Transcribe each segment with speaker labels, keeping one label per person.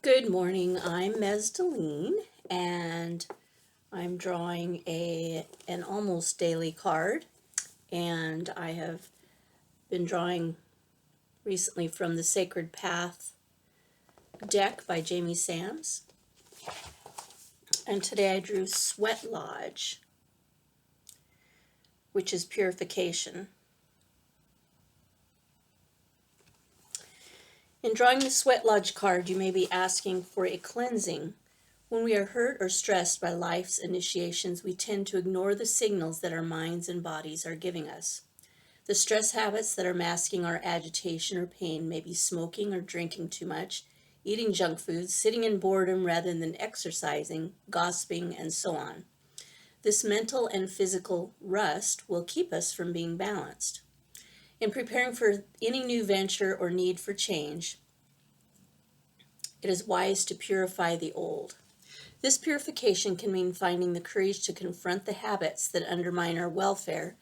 Speaker 1: Good morning. I'm Mesdeline, and I'm drawing an almost daily card. And I have been drawing recently from the Sacred Path deck by Jamie Sams. And today I drew Sweat Lodge, which is purification. In drawing the Sweat Lodge card, you may be asking for a cleansing. When we are hurt or stressed by life's initiations, we tend to ignore the signals that our minds and bodies are giving us. The stress habits that are masking our agitation or pain may be smoking or drinking too much, eating junk foods, sitting in boredom rather than exercising, gossiping, and so on. This mental and physical rust will keep us from being balanced. In preparing for any new venture or need for change, it is wise to purify the old. This purification can mean finding the courage to confront the habits that undermine our welfare,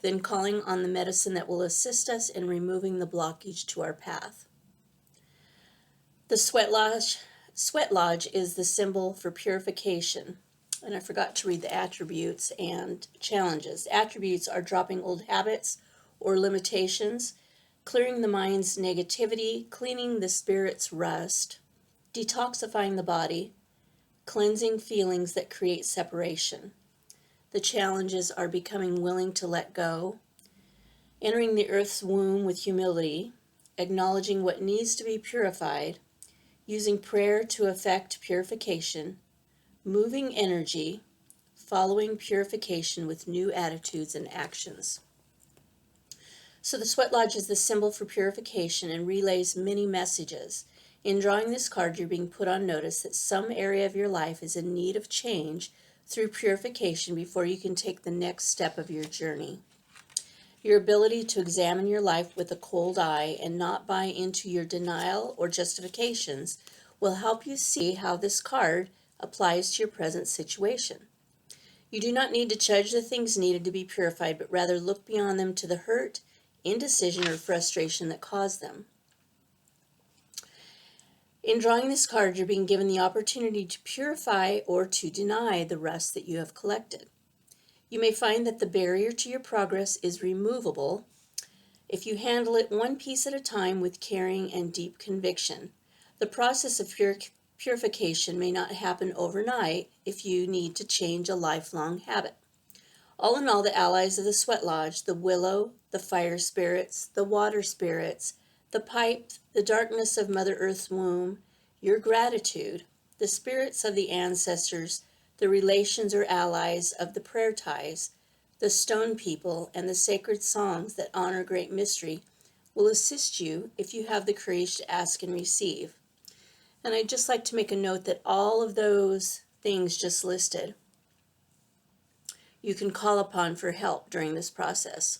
Speaker 1: then calling on the medicine that will assist us in removing the blockage to our path. The Sweat Lodge is the symbol for purification. And I forgot to read the attributes and challenges. Attributes are dropping old habits or limitations, clearing the mind's negativity, cleaning the spirit's rust, detoxifying the body, cleansing feelings that create separation. The challenges are becoming willing to let go, entering the earth's womb with humility, acknowledging what needs to be purified, using prayer to effect purification, moving energy, following purification with new attitudes and actions. So the Sweat Lodge is the symbol for purification and relays many messages. In drawing this card, you're being put on notice that some area of your life is in need of change through purification before you can take the next step of your journey. Your ability to examine your life with a cold eye and not buy into your denial or justifications will help you see how this card applies to your present situation. You do not need to judge the things needed to be purified, but rather look beyond them to the hurt, indecision, or frustration that caused them. In drawing this card, you're being given the opportunity to purify or to deny the rust that you have collected. You may find that the barrier to your progress is removable if you handle it one piece at a time with caring and deep conviction. The process of purification may not happen overnight if you need to change a lifelong habit. All in all, the allies of the Sweat Lodge, the willow, the fire spirits, the water spirits, the pipe, the darkness of Mother Earth's womb, your gratitude, the spirits of the ancestors, the relations or allies of the prayer ties, the stone people, and the sacred songs that honor great mystery will assist you if you have the courage to ask and receive. And I'd just like to make a note that all of those things just listed, you can call upon for help during this process.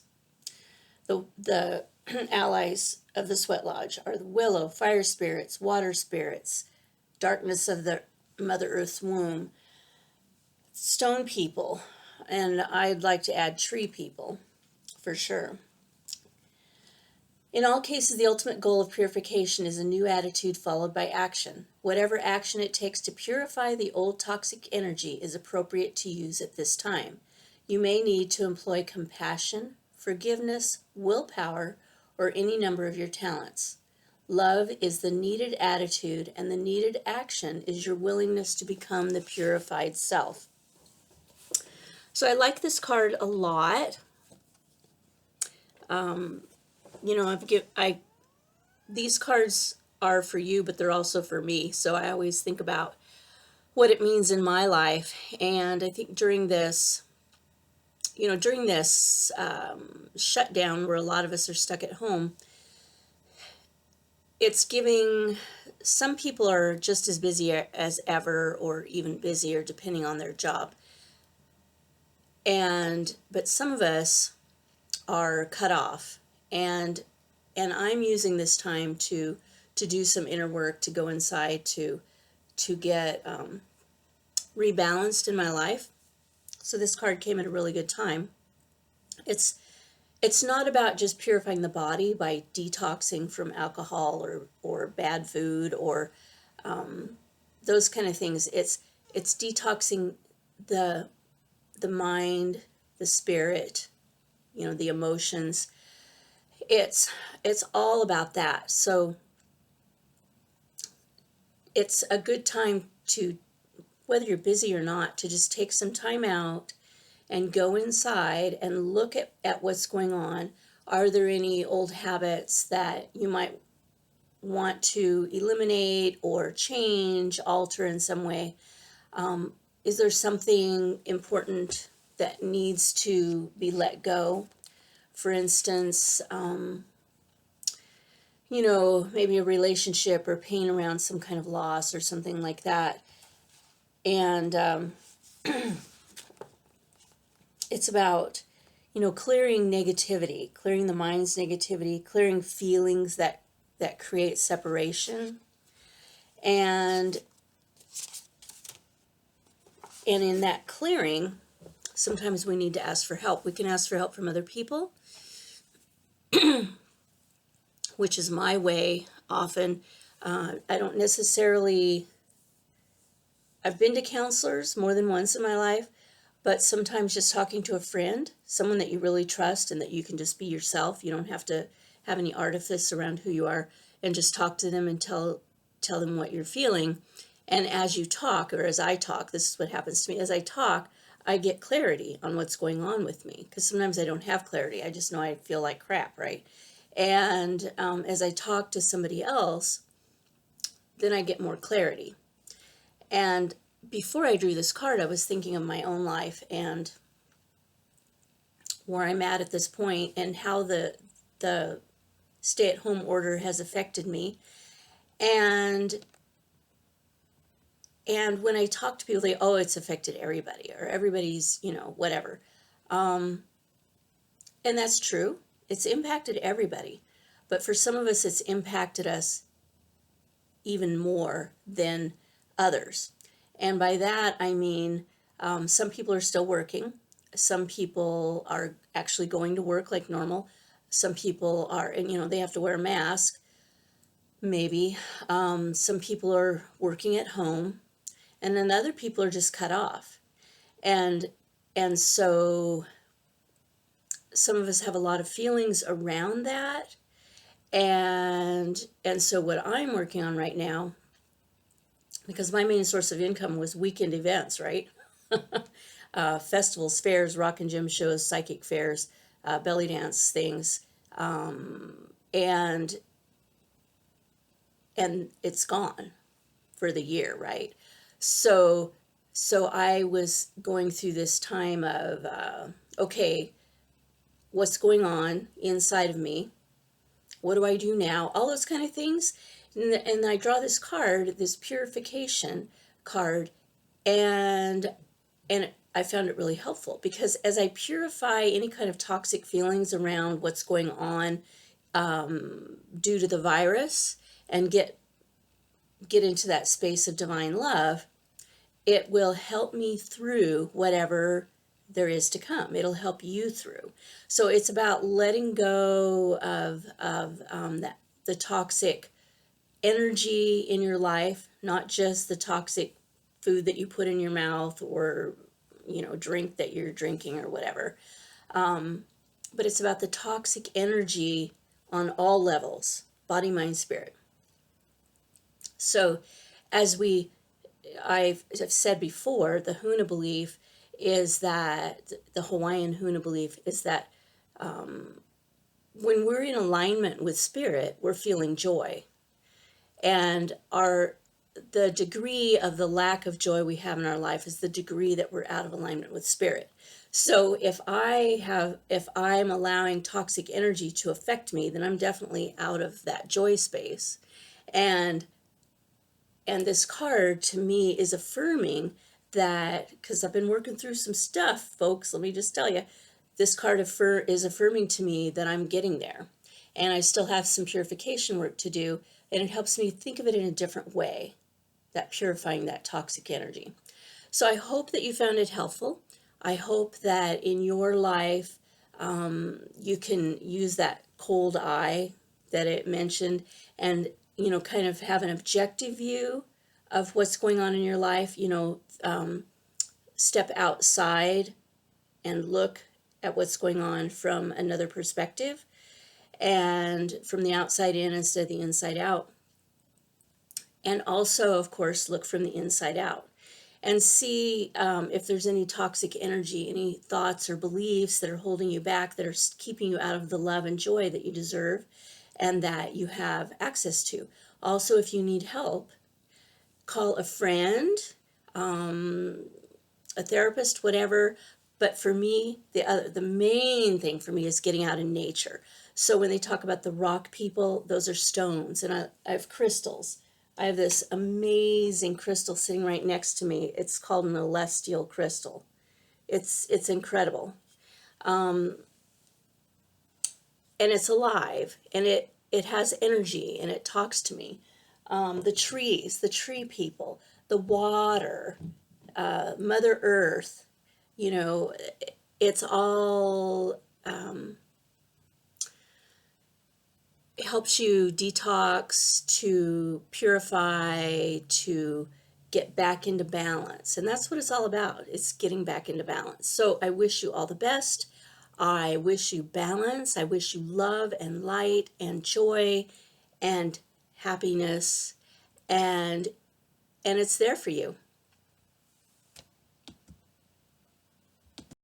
Speaker 1: The allies of the Sweat Lodge are the willow, fire spirits, water spirits, darkness of the Mother Earth's womb, stone people, and I'd like to add tree people for sure. In all cases, the ultimate goal of purification is a new attitude followed by action. Whatever action it takes to purify the old toxic energy is appropriate to use at this time. You may need to employ compassion, forgiveness, willpower, or any number of your talents. Love is the needed attitude, and the needed action is your willingness to become the purified self. So I like this card a lot. These cards are for you, but they're also for me. So I always think about what it means in my life. And I think during this shutdown where a lot of us are stuck at home, it's giving, some people are just as busy as ever or even busier depending on their job. But some of us are cut off, and I'm using this time to do some inner work, to go inside, to get rebalanced in my life. So this card came at a really good time. It's not about just purifying the body by detoxing from alcohol or bad food or those kind of things. It's detoxing the mind, the spirit, the emotions. It's all about that. So it's a good time to, whether you're busy or not, to just take some time out and go inside and look at what's going on. Are there any old habits that you might want to eliminate or change, alter in some way? Is there something important that needs to be let go? For instance, maybe a relationship or pain around some kind of loss or something like that. And it's about, clearing negativity, clearing the mind's negativity, clearing feelings that create separation. And in that clearing, sometimes we need to ask for help. We can ask for help from other people, which is my way often. I don't necessarily, I've been to counselors more than once in my life, but sometimes just talking to a friend, someone that you really trust and that you can just be yourself. You don't have to have any artifice around who you are, and just talk to them and tell them what you're feeling. And as you talk, or as I talk, this is what happens to me. As I talk, I get clarity on what's going on with me, because sometimes I don't have clarity. I just know I feel like crap, right? And as I talk to somebody else, then I get more clarity. And before I drew this card, I was thinking of my own life and where I'm at this point, and how the stay-at-home order has affected me. And when I talk to people, they, oh, it's affected everybody, or everybody's, whatever. And that's true. It's impacted everybody. But for some of us, it's impacted us even more than others. And by that, I mean, some people are still working. Some people are actually going to work like normal. Some people are, and they have to wear a mask, maybe. Some people are working at home. And then other people are just cut off. And so some of us have a lot of feelings around that. And so what I'm working on right now, because my main source of income was weekend events, right? Festivals, fairs, rock and gym shows, psychic fairs, belly dance things. And it's gone for the year, right? So I was going through this time of, okay, what's going on inside of me? What do I do now? All those kind of things. And I draw this card, this purification card, and I found it really helpful, because as I purify any kind of toxic feelings around what's going on due to the virus, and get into that space of divine love, it will help me through whatever there is to come. It'll help you through. So it's about letting go of the toxic energy in your life, not just the toxic food that you put in your mouth, or drink that you're drinking or whatever. But it's about the toxic energy on all levels, body, mind, spirit. So as I've said before, the Huna belief is that, the Hawaiian Huna belief is that when we're in alignment with spirit, we're feeling joy. And the degree of the lack of joy we have in our life is the degree that we're out of alignment with spirit. So if I'm allowing toxic energy to affect me, then I'm definitely out of that joy space. And this card to me is affirming that, because I've been working through some stuff, folks, let me just tell you, this card is affirming to me that I'm getting there. And I still have some purification work to do, and it helps me think of it in a different way, that purifying that toxic energy. So I hope that you found it helpful. I hope that in your life you can use that cold eye that it mentioned, and kind of have an objective view of what's going on in your life, step outside and look at what's going on from another perspective and from the outside in instead of the inside out. And also, of course, look from the inside out and see if there's any toxic energy, any thoughts or beliefs that are holding you back, that are keeping you out of the love and joy that you deserve and that you have access to. Also, if you need help, call a friend, a therapist, whatever. But for me, the main thing for me is getting out in nature. So when they talk about the rock people, those are stones, and I have crystals. I have this amazing crystal sitting right next to me. It's called an celestial crystal. It's incredible, and it's alive, and it has energy, and it talks to me. The trees, the tree people, the water, Mother Earth, it's all, it helps you detox, to purify, to get back into balance. And that's what it's all about. It's getting back into balance. So I wish you all the best. I wish you balance. I wish you love and light and joy and happiness. And it's there for you.